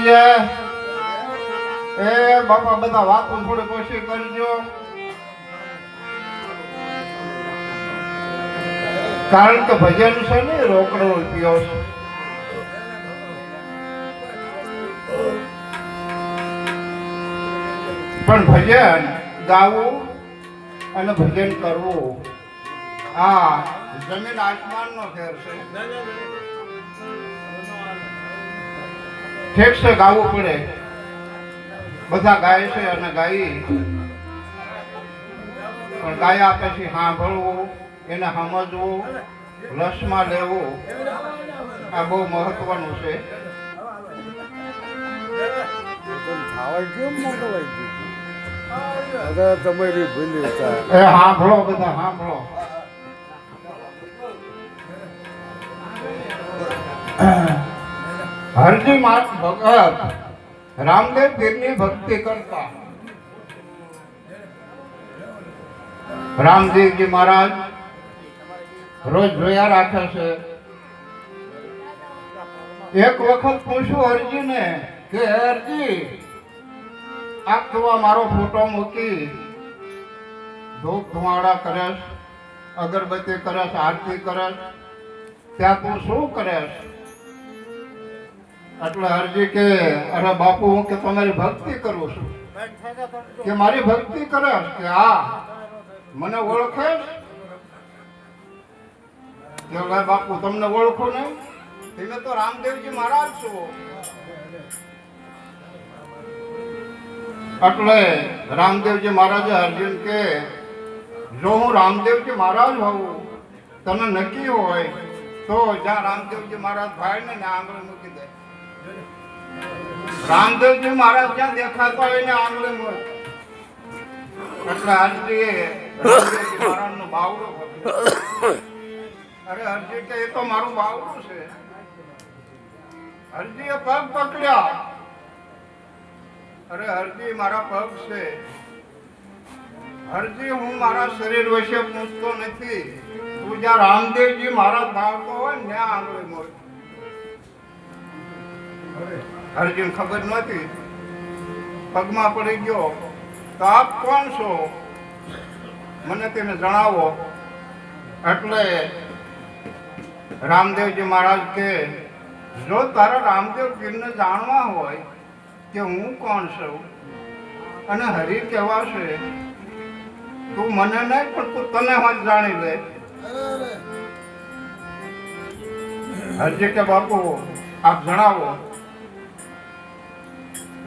છે એ બાપા બધા વાતો થોડી કોશિશ કરજો, કારણ કે ભજન છે ને રોકડો રૂપિયો છે. પણ ભજન ગાવું અને ભજન કરવું આ જમીન આસમાન નો ફેર છે. ઠીક છે, ગાવું પડે, બધા ગાય છે અને ગાઈ, પણ ગાયા પછી સાંભળવું, એને સમજવું, રસમાં લેવું, આ બહુ મહત્વનું છે. તમારી ભૂલી એ સાંભળો, બધા સાંભળો. હરજી ભગત રામદેવ પીરની ભક્તિ કરતા રામદેવજી મહારાજ રોજ જોયા રાખે છે. એક વખત પૂછ્યું હરજીને કે હરજી, આ તો મારો ફોટો મૂકી ધૂપ ધુમાડા કરેશ, અગરબત્તી કરેશ, આરતી કરેશ, ત્યાં તું શું કરેશ? એટલે હરજી કે અરે બાપુ, હું કે તમારી ભક્તિ કરું છું. કે મારી ભક્તિ કરેશ? કે હા. મને ઓળખેશ? કે બાપુ તમને ઓળખું નહીં, તમે તો રામદેવજી મહારાજ છો. એટલે રામદેવજી મહારાજે અર્જુન કે જો હું રામદેવજી મહારાજ હોઉં તને નક્કી હોય તો જ્યાં રામદેવજી મહારાજ ભાઈ ને આંગળી મૂકી દે. રામદેવજી મહારાજ જ્યાં દેખાતા હોય ને આંગળી મૂક. એટલે હરજીએ રામદેવજી મહારાજ નું બાવડું પકડ્યું. અરે હરજી કે એ તો મારું બાવડું છે. હરજીએ પગ પકડ્યા. અરે હરજી મારા પગ છે. હરજી હું મારા શરીર વિશે પૂછતો નથી, તું જ્યાં રામદેવજી મહારાજ ભાવતો હોય ને ત્યાં આંગળી મૂક. હરજીને ખબર નહોતી, પગમાં પડી ગયો. તો આપ કોણ છો, મને તેને જણાવો. એટલે રામદેવજી મહારાજ કે જો તારા રામદેવ પીરને જાણવા હોય કે હું કોણ છું અને હરિ કેવા છે, તું મને નહીં પણ તું તને જ જાણી લે. હરજી કે બાપુ આપ જણાવો.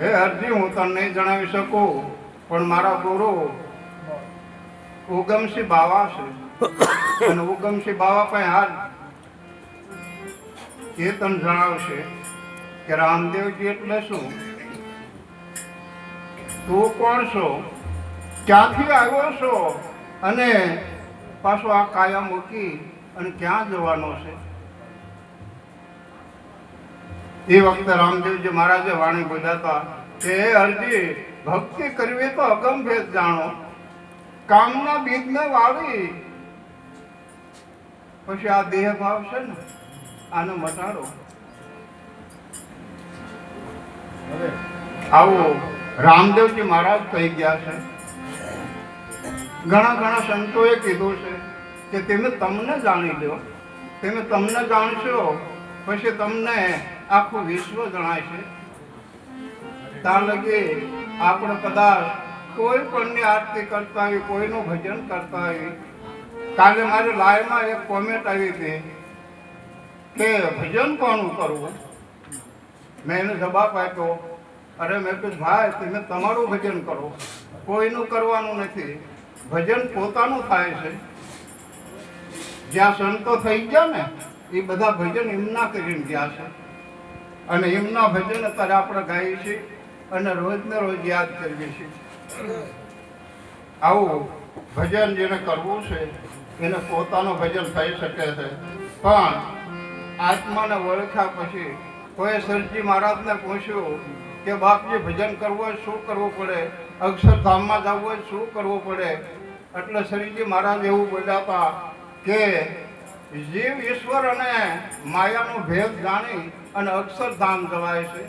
હે હરજી, હું તને નહીં જણાવી શકું, પણ મારા ગુરુ ઉગમસિંહ બાવા છે અને ઉગમસિંહ બાવા પાસે હાલ એ તને જણાવશે કે રામદેવજી એટલે શું, તું કોણ છો, ક્યાંથી આવ્યો છો અને પાછો આ કાયા મૂકી અને ક્યાં જવાનો છે. એ વખતે રામદેવજી મહારાજે વાણી બોલ્યા હતા કે હે હરજી, ભક્તિ કરવી તો અગમ ભેદ જાણો, કામના બીજને વાળી પછી આ દેહ ભાવ છે ને આને મટાડો. આવું રામદેવજી મહારાજ કહી ગયા છે. ઘણા ઘણા સંતોએ કીધું છે કે તમે તમને જાણી લો, તમે તમને જાણશો પછી તમને આખું વિશ્વ જણાય છે. ત્યાં લગી આપણે કદાચ કોઈ પણની આરતી કરતા હોય, કોઈનું ભજન કરતા હોય. કાલે મારી લાઈવમાં એક કોમેન્ટ આવી હતી કે ભજન કોનું કરવું. મેં એને જવાબ આપ્યો, અરે મેં કહ્યું ભાઈ, તમે તમારું ભજન કરો, કોઈનું કરવાનું નથી. ભજન પોતાનું થાય છે. જ્યાં સંતો થઈ ગયા ને એ બધા ભજન એમના કરીને ગયા છે અને એમના ભજન અત્યારે આપણે ગાઈએ છીએ અને રોજ ને રોજ યાદ કરીએ છીએ. આવું ભજન જેને કરવું છે એને પોતાનું ભજન થઈ શકે છે. પણ આત્માને ઓળખ્યા પછી કોઈ સરજી મહારાજને પૂછ્યું કે બાપજી, ભજન કરવું હોય શું કરવું પડે, અક્ષરધામમાં જવું હોય શું કરવું પડે? એટલે શ્રીજી મહારાજ એવું બોલ્યા હતા કે જીવ ઈશ્વર અને માયાનો ભેદ જાણી અને અક્ષરધામ જવાય છે.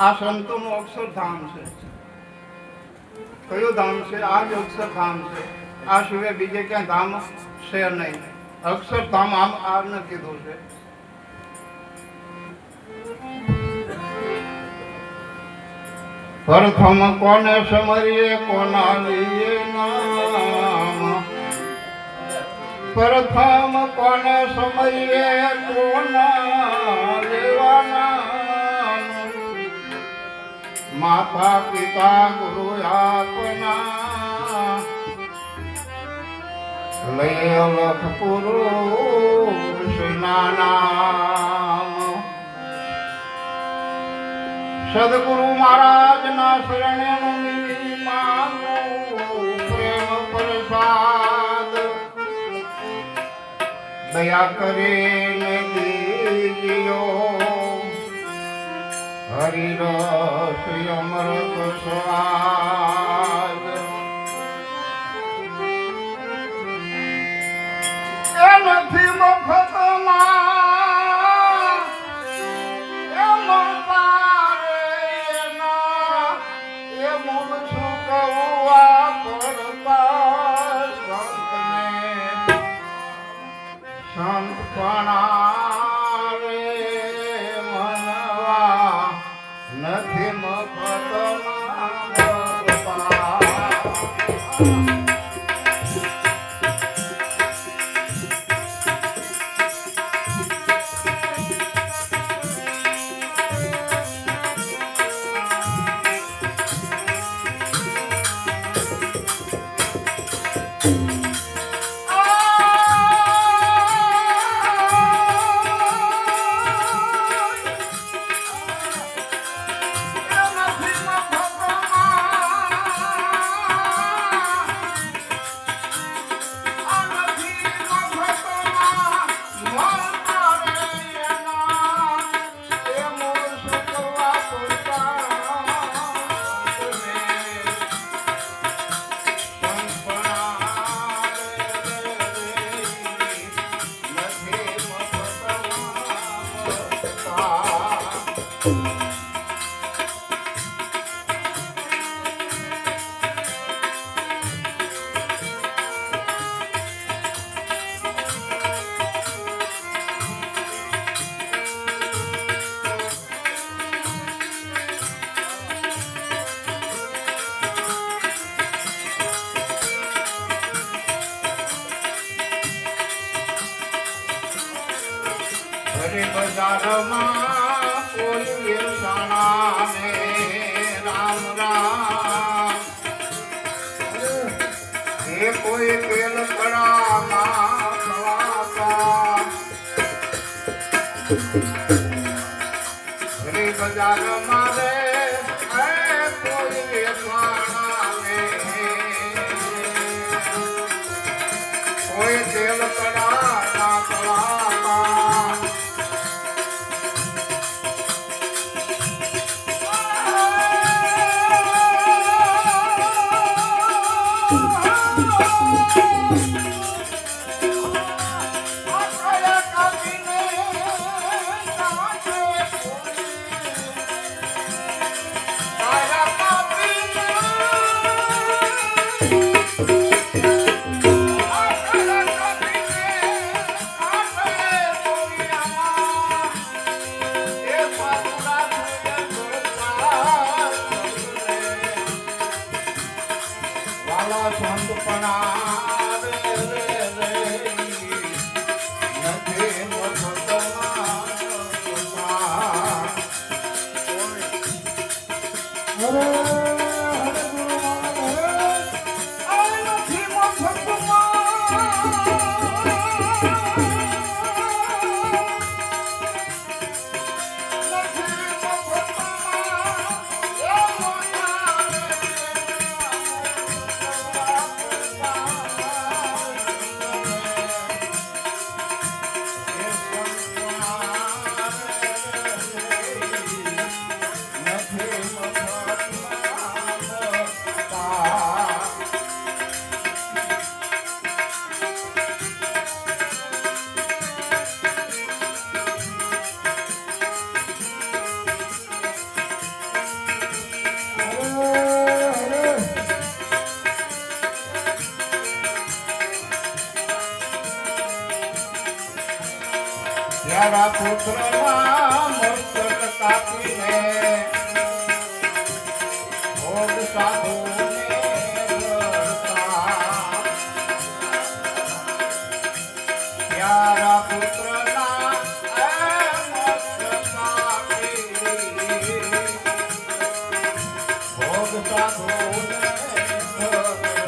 આ સંતોનું અક્ષરધામ છે. કયું ધામ છે? આ જ અક્ષરધામ છે. આ સિવાય બીજે ક્યાં ધામ છે નહીં. અક્ષરધામ આમ આમને કીધું છે. પ્રથમ કોને સમરીએ કોના લઈએ નામ, પ્રથમ કોને સમરીએ કોના લેવાના, માતા પિતા ગુરુ આપના લઈ અલખ પુરુષ નામ. સદગુરુ મહારાજના શરણે માંગુ પ્રેમ પ્રસાદ, દયા કરીને દીજો હરિરસ અમૃત સ્વાદ. એ નથી મફતમાં એ મળતા રે એના, એ મૂળ ચૂકવવા પડતા સંતને સંતપણા રે મનવા નથી મફતમાં મળતા. બજારમાં કોઈ સાણાને રામ રામ, એ કોઈ તેલ કડામાં ખવાતા. બજારમાં રે કોઈ સાણાને કોઈ તેલ કડામાં ખવાતા. તારા પુત્રના મસ્તક કાપીને ભોગ સાધુને કરતા. તારા પુત્રના મસ્તક કાપી ભોગ સાધુને કરતા.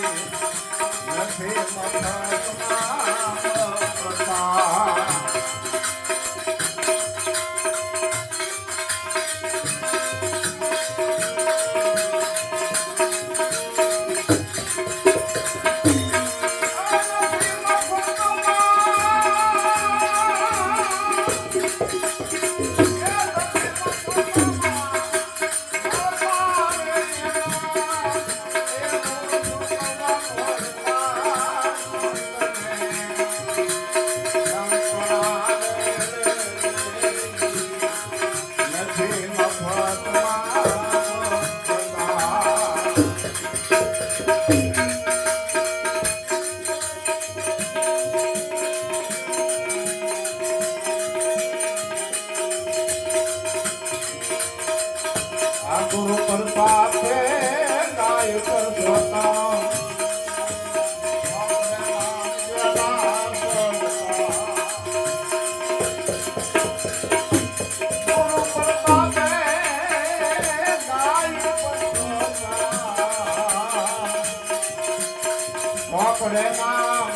નથી મફતમાં પ્રસાદ. ગુરુ પ્રતાપ ગાય પર સ્વતા વાપરે નામ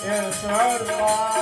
એ સર્વા